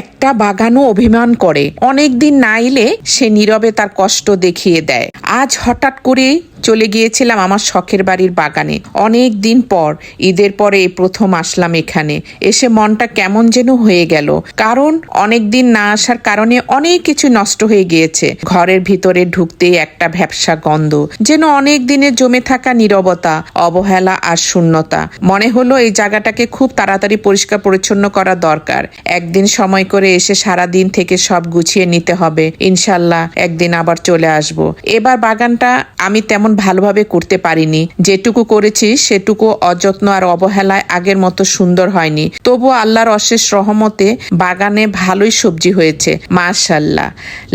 একটা বাগানও অভিমান করে, অনেকদিন না এলে সে নীরবে তার কষ্ট দেখিয়ে দেয়। আজ হঠাৎ করে চলে গিয়েছিলাম আমার শখের বাড়ির বাগানে। অনেক দিন পর, ঈদের পরে এই প্রথম আসলাম এখানে। এসে মনটা কেমন যেন হয়ে গেল, কারণ অনেক দিন না আসার কারণে অনেক কিছু নষ্ট হয়ে গিয়েছে। ঘরের ভিতরে ঢুকতেই একটা ভ্যাপসা গন্ধ, যেন অনেক দিনের জমে থাকা নীরবতা, অবহেলা আর শূন্যতা। মনে হলো এই জায়গাটাকে খুব তাড়াতাড়ি পরিষ্কার পরিচ্ছন্ন করা দরকার। একদিন সময় করে এসে সারা দিন থেকে সব গুছিয়ে নিতে হবে। ইনশাল্লাহ একদিন আবার চলে আসব। এবার বাগানটা আমি তেমন ভালোভাবে করতে পারিনি। যেটুকু করেছি সেটুকু অযত্ন আর অবহেলায় আগের মতো সুন্দর হয়নি। তবু আল্লাহর অশেষ রহমতে বাগানে ভালোই সবজি হয়েছে, মাশাআল্লাহ।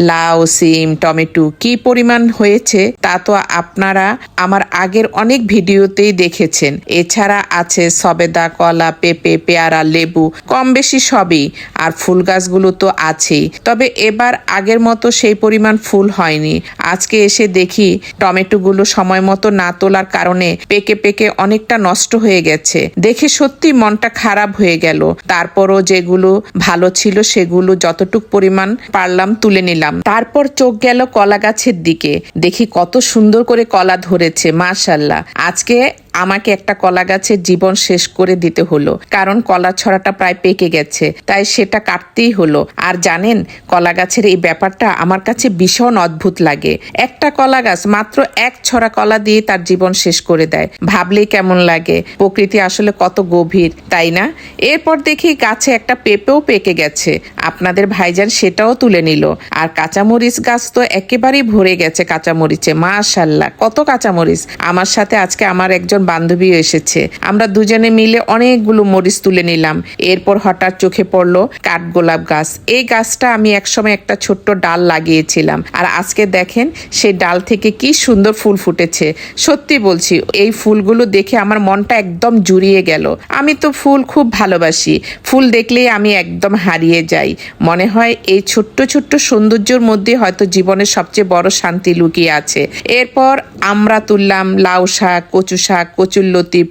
লাউ, সিম, টমেটো কি পরিমাণ হয়েছে তা তো আপনারা আমার আগের অনেক ভিডিওতেই দেখেছেন। এছাড়া আছে সবেদা, কলা, পেঁপে, পেয়ারা, লেবু, কম বেশি সবই। আর ফুল গাছগুলো তো আছেই, তবে এবার আগের মতো সেই পরিমাণ ফুল হয়নি। আজকে এসে দেখি টমেটোগুলো সময় মতো না তোলার কারণে পেকে পেকে অনেকটা নষ্ট হয়ে গেছে। দেখে সত্যি মনটা খারাপ হয়ে গেল। তারপরও যেগুলো ভালো ছিল সেগুলো যতটুক পরিমাণ পারলাম তুলে নিলাম। তারপর চোখ গেল কলা গাছের দিকে। দেখি কত সুন্দর করে কলা ধরেছে, মাশাআল্লাহ। আজকে আমাকে একটা কলা গাছের জীবন শেষ করে দিতে হলো, কারণ কলা ছড়াটা প্রায় পেকে গেছে, তাই সেটা কাটতেই হলো। আর জানেন, কলা গাছের এই ব্যাপারটা আমার কাছে ভীষণ অদ্ভুত লাগে। একটা কলা গাছ মাত্র এক ছড়া কলা দিয়ে তার জীবন শেষ করে দেয়। ভাবলেই কেমন লাগে, প্রকৃতি আসলে কত গভীর, তাই না? এরপর দেখি গাছে একটা পেঁপেও পেকে গেছে। আপনাদের ভাইজান সেটাও তুলে নিল। আর কাঁচামরিচ গাছ তো একেবারেই ভরে গেছে কাঁচামরিচে, মাশাআল্লাহ কত কাঁচামরিচ। আমার সাথে আজকে আমার একজন বান্ধবীও এসেছে। আমরা দুজনে মিলে অনেকগুলো মরিচ তুলে নিলাম। এরপর হঠাৎ চোখে পড়লো কাঠগোলাপ গাছ। এই গাছটা আমি একসময় একটা ছোট্ট ডাল লাগিয়েছিলাম, আর আজকে দেখেন সেই ডাল থেকে কি সুন্দর ফুল ফুটেছে। সত্যি বলছি, এই ফুলগুলো দেখে আমার মনটা একদম জুড়িয়ে গেল। আমি তো ফুল খুব ভালোবাসি, ফুল দেখলেই আমি একদম হারিয়ে যাই। মনে হয় এই ছোট্ট ছোট্ট সৌন্দর্যের মধ্যে হয়তো জীবনের সবচেয়ে বড় শান্তি লুকিয়ে আছে। এরপর আমরা তুললাম লাউ শাক, কচু শাক, কচুরলতি,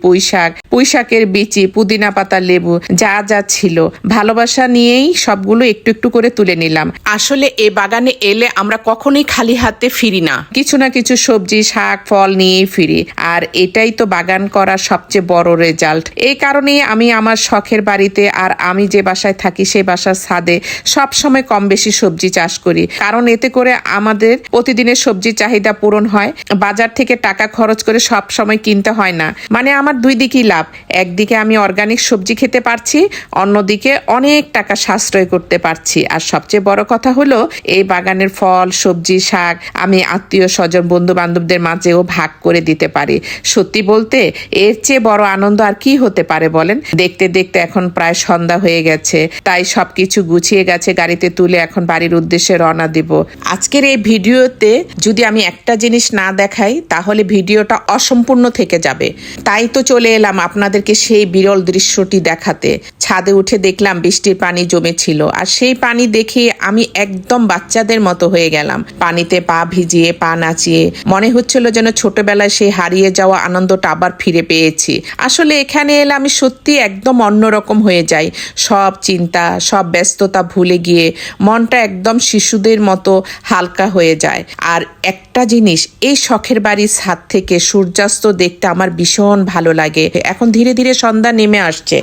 পুঁই শাকের বিচি, পুদিনা পাতা, লেবু, যা যা ছিল ভালোবাসা নিয়েই সবগুলো একটু একটু করে তুলে নিলাম। আসলে এই বাগানে এলে আমরা কখনোই খালি হাতে ফিরি না, কিছু না কিছু সবজি, শাক, ফল নিয়েই ফিরি। আর এটাই তো বাগান করার সবচেয়ে বড় রেজাল্ট। এই কারণেই আমি আমার শখের বাড়িতে আর আমি যে বাসায় থাকি সেই বাসার ছাদে সব সময় কম বেশি সবজি চাষ করি, কারণ এতে করে আমাদের প্রতিদিনের সবজির চাহিদা পূরণ হয়। বাজার থেকে টাকা খরচ করে সব সময় কিনতে হয় না। মানে আমার দুই দিকেই লাভ। একদিকে আমি অর্গানিক সবজি খেতে পারছি, অন্যদিকে অনেক টাকা সাশ্রয় করতে পারছি। আর সবচেয়ে বড় কথা হলো এই বাগানের ফল, সবজি, শাক আমি আত্মীয় স্বজন, বন্ধু বান্ধবদের মাঝেও ভাগ করে দিতে পারি। সত্যি বলতে এর চেয়ে বড় আনন্দ আর কি হতে পারে বলেন? দেখতে দেখতে এখন প্রায় সন্ধ্যা হয়ে গেছে, তাই সবকিছু গুছিয়ে গেছে, গাড়িতে তুলে এখন বাড়ির উদ্দেশ্যে রওনা দিব। আজকের এই ভিডিওতে যদি আমি একটা জিনিস না দেখাই তাহলে ভিডিওটা অসম্পূর্ণ থেকে যাবে। তাই তো চলে এলাম আপনাদেরকে সেই বিরল দৃশ্যটি দেখাতে। ছাদে উঠে দেখলাম বৃষ্টির পানি জমেছিল, আর সেই পানি দেখে আমি একদম বাচ্চাদের মতো হয়ে গেলাম। পানিতে পা ভিজিয়ে, পা নাচিয়ে মনে হচ্ছিল যেন ছোটবেলায় সেই হারিয়ে যাওয়া আনন্দটা আবার ফিরে পেয়েছি। আসলে এখানে এলে আমি সত্যি একদম অন্যরকম হয়ে যাই। সব চিন্তা, সব ব্যস্ততা ভুলে গিয়ে মনটা একদম শিশুদের মতো হালকা হয়ে যায়। আর একটা জিনিস, এই শখের বাড়ির ছাদ থেকে সূর্যাস্ত দেখতে আমার ভীষণ ভালো লাগে। এখন ধীরে ধীরে সন্ধ্যা নেমে আসছে।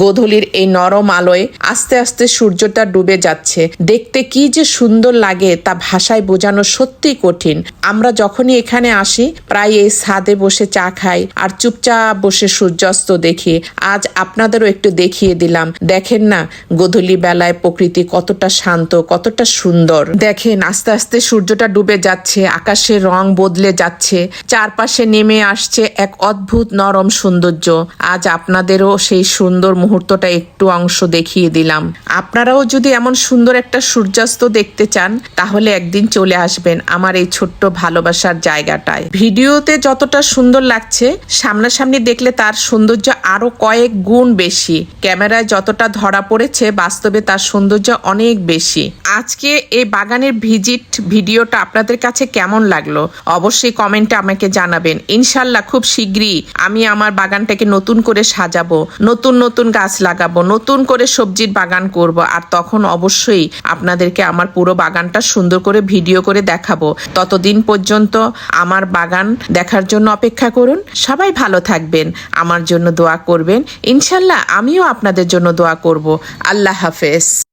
গোধূলির এই নরম আলোয় আস্তে আস্তে সূর্যটা ডুবে যাচ্ছে। দেখতে কি যে সুন্দর লাগে তা ভাষায় বোঝানো সত্যি কঠিন। আমরা যখনই এখানে আসি প্রায় এই ছাদে বসে চা খাই আর চুপচাপ বসে সূর্যাস্ত দেখি। আজ আপনাদেরও একটু দেখিয়ে দিলাম। দেখেন না গোধূলি বেলায় প্রকৃতি কতটা শান্ত, কতটা সুন্দর। দেখেন আস্তে আস্তে সূর্যটা ডুবে যাচ্ছে, আকাশের রং বদলে যাচ্ছে, চারপাশে নেমে আসছে এক অদ্ভুত নরম সৌন্দর্য। আজ আপনাদেরও সেই সুন্দর মুহূর্তটা একটু অংশ দেখিয়ে দিলাম। আপনারাও যদি এমন সুন্দর একটা সূর্যাস্ত দেখতে চান তাহলে একদিন চলে আসবেন আমার এই ছোট্ট ভালোবাসার জায়গাটায়। ভিডিওতে যতটা সুন্দর লাগছে সামনাসামনি দেখলে তার সৌন্দর্য আরো কয়েক গুণ বেশি। ক্যামেরায় যতটা ধরা পড়েছে বাস্তবে তার সৌন্দর্য অনেক বেশি। আজকে এই বাগানের ভিজিট ভিডিওটা আপনাদের কাছে কেমন লাগলো অবশ্যই কমেন্টে আমাকে জানাবেন। ইনশাল্লাহ খুব শীঘ্রই আমি আমার বাগানটাকে নতুন করে সাজাবো, নতুন নতুন গাছ লাগাবো, নতুন করে সবজির বাগান করব, আর তখন অবশ্যই আপনাদেরকে আমার পুরো বাগানটা সুন্দর করে ভিডিও করে দেখাবো। ততদিন পর্যন্ত আমার বাগান দেখার জন্য অপেক্ষা করুন। সবাই ভালো থাকবেন, আমার জন্য দোয়া করবেন। ইনশাল্লাহ আমিও আপনাদের জন্য দোয়া করব। আল্লাহ হাফেজ।